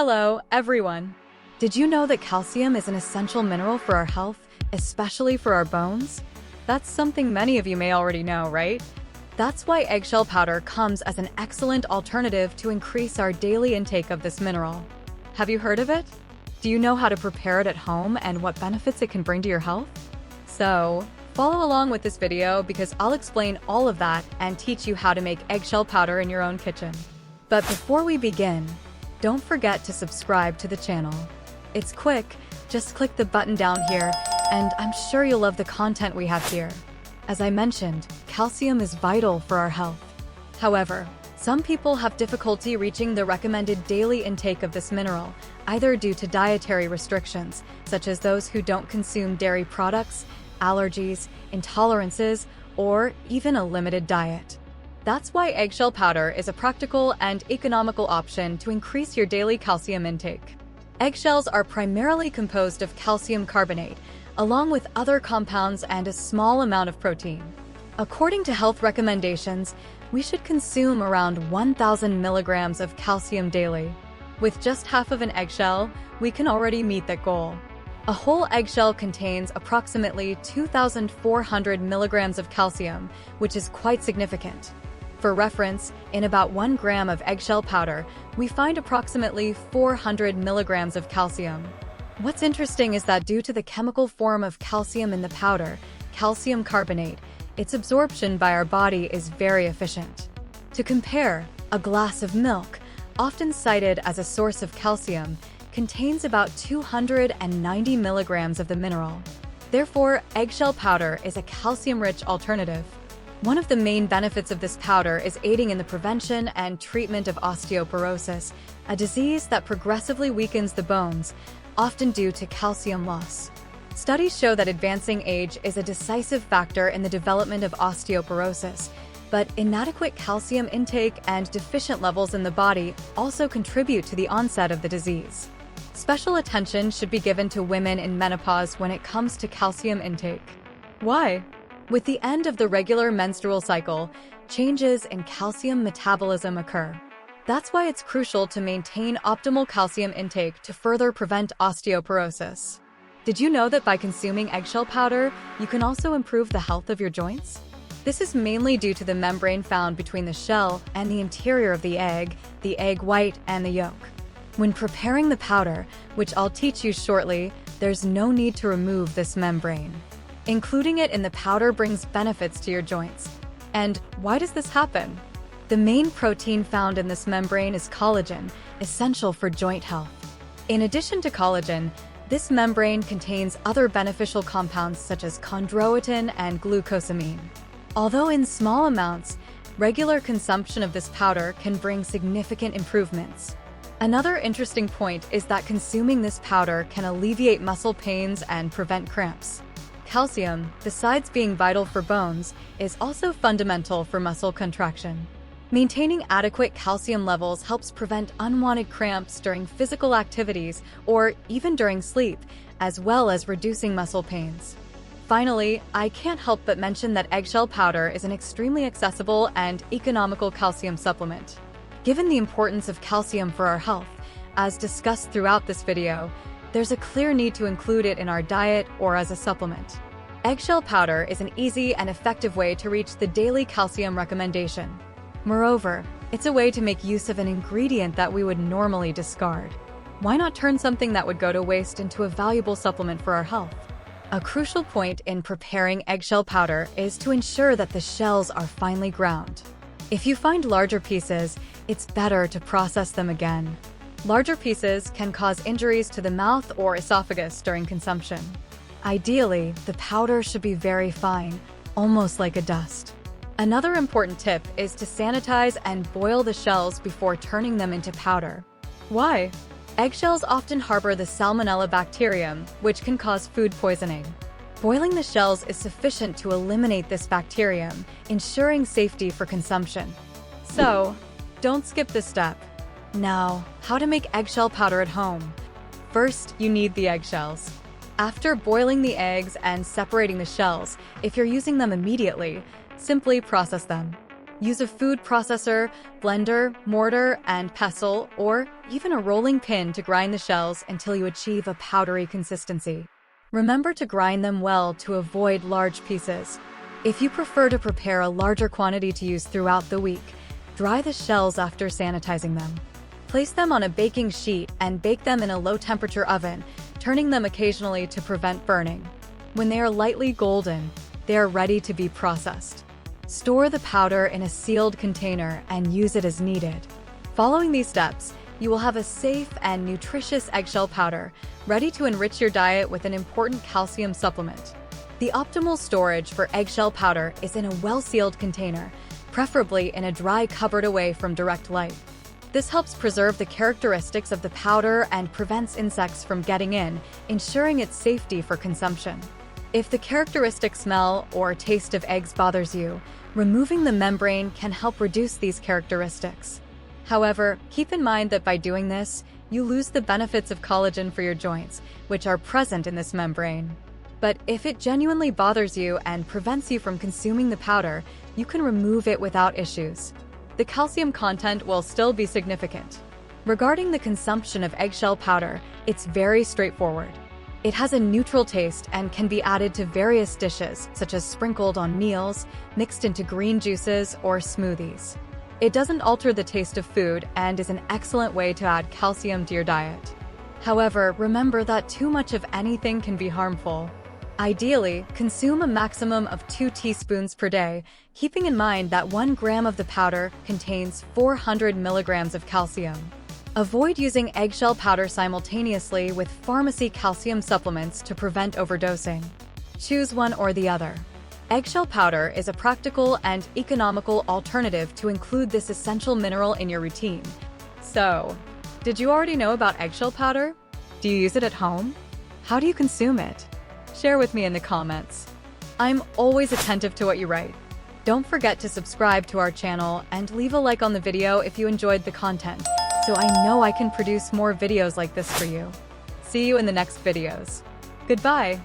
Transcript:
Hello, everyone. Did you know that calcium is an essential mineral for our health, especially for our bones? That's something many of you may already know, right? That's why eggshell powder comes as an excellent alternative to increase our daily intake of this mineral. Have you heard of it? Do you know how to prepare it at home and what benefits it can bring to your health? So, follow along with this video because I'll explain all of that and teach you how to make eggshell powder in your own kitchen. But before we begin, don't forget to subscribe to the channel. It's quick, just click the button down here, and I'm sure you'll love the content we have here. As I mentioned, calcium is vital for our health. However, some people have difficulty reaching the recommended daily intake of this mineral, either due to dietary restrictions, such as those who don't consume dairy products, allergies, intolerances, or even a limited diet. That's why eggshell powder is a practical and economical option to increase your daily calcium intake. Eggshells are primarily composed of calcium carbonate, along with other compounds and a small amount of protein. According to health recommendations, we should consume around 1,000 milligrams of calcium daily. With just half of an eggshell, we can already meet that goal. A whole eggshell contains approximately 2,400 milligrams of calcium, which is quite significant. For reference, in about 1 gram of eggshell powder, we find approximately 400 milligrams of calcium. What's interesting is that due to the chemical form of calcium in the powder, calcium carbonate, its absorption by our body is very efficient. To compare, a glass of milk, often cited as a source of calcium, contains about 290 milligrams of the mineral. Therefore, eggshell powder is a calcium-rich alternative. One of the main benefits of this powder is aiding in the prevention and treatment of osteoporosis, a disease that progressively weakens the bones, often due to calcium loss. Studies show that advancing age is a decisive factor in the development of osteoporosis, but inadequate calcium intake and deficient levels in the body also contribute to the onset of the disease. Special attention should be given to women in menopause when it comes to calcium intake. Why? With the end of the regular menstrual cycle, changes in calcium metabolism occur. That's why it's crucial to maintain optimal calcium intake to further prevent osteoporosis. Did you know that by consuming eggshell powder, you can also improve the health of your joints? This is mainly due to the membrane found between the shell and the interior of the egg white, and the yolk. When preparing the powder, which I'll teach you shortly, there's no need to remove this membrane. Including it in the powder brings benefits to your joints. And why does this happen? The main protein found in this membrane is collagen, essential for joint health. In addition to collagen, this membrane contains other beneficial compounds such as chondroitin and glucosamine. Although in small amounts, regular consumption of this powder can bring significant improvements. Another interesting point is that consuming this powder can alleviate muscle pains and prevent cramps. Calcium, besides being vital for bones, is also fundamental for muscle contraction. Maintaining adequate calcium levels helps prevent unwanted cramps during physical activities or even during sleep, as well as reducing muscle pains. Finally, I can't help but mention that eggshell powder is an extremely accessible and economical calcium supplement. Given the importance of calcium for our health, as discussed throughout this video, there's a clear need to include it in our diet or as a supplement. Eggshell powder is an easy and effective way to reach the daily calcium recommendation. Moreover, it's a way to make use of an ingredient that we would normally discard. Why not turn something that would go to waste into a valuable supplement for our health? A crucial point in preparing eggshell powder is to ensure that the shells are finely ground. If you find larger pieces, it's better to process them again. Larger pieces can cause injuries to the mouth or esophagus during consumption. Ideally, the powder should be very fine, almost like a dust. Another important tip is to sanitize and boil the shells before turning them into powder. Why? Eggshells often harbor the Salmonella bacterium, which can cause food poisoning. Boiling the shells is sufficient to eliminate this bacterium, ensuring safety for consumption. So, don't skip this step. Now, how to make eggshell powder at home. First, you need the eggshells. After boiling the eggs and separating the shells, if you're using them immediately, simply process them. Use a food processor, blender, mortar, and pestle, or even a rolling pin to grind the shells until you achieve a powdery consistency. Remember to grind them well to avoid large pieces. If you prefer to prepare a larger quantity to use throughout the week, dry the shells after sanitizing them. Place them on a baking sheet and bake them in a low-temperature oven, turning them occasionally to prevent burning. When they are lightly golden, they are ready to be processed. Store the powder in a sealed container and use it as needed. Following these steps, you will have a safe and nutritious eggshell powder, ready to enrich your diet with an important calcium supplement. The optimal storage for eggshell powder is in a well-sealed container, preferably in a dry cupboard away from direct light. This helps preserve the characteristics of the powder and prevents insects from getting in, ensuring its safety for consumption. If the characteristic smell or taste of eggs bothers you, removing the membrane can help reduce these characteristics. However, keep in mind that by doing this, you lose the benefits of collagen for your joints, which are present in this membrane. But if it genuinely bothers you and prevents you from consuming the powder, you can remove it without issues. The calcium content will still be significant. Regarding the consumption of eggshell powder, it's very straightforward. It has a neutral taste and can be added to various dishes, such as sprinkled on meals, mixed into green juices, or smoothies. It doesn't alter the taste of food and is an excellent way to add calcium to your diet. However, remember that too much of anything can be harmful. Ideally, consume a maximum of 2 teaspoons per day, keeping in mind that 1 gram of the powder contains 400 milligrams of calcium. Avoid using eggshell powder simultaneously with pharmacy calcium supplements to prevent overdosing. Choose one or the other. Eggshell powder is a practical and economical alternative to include this essential mineral in your routine. So, did you already know about eggshell powder? Do you use it at home? How do you consume it? Share with me in the comments. I'm always attentive to what you write. Don't forget to subscribe to our channel and leave a like on the video if you enjoyed the content, so I know I can produce more videos like this for you. See you in the next videos. Goodbye.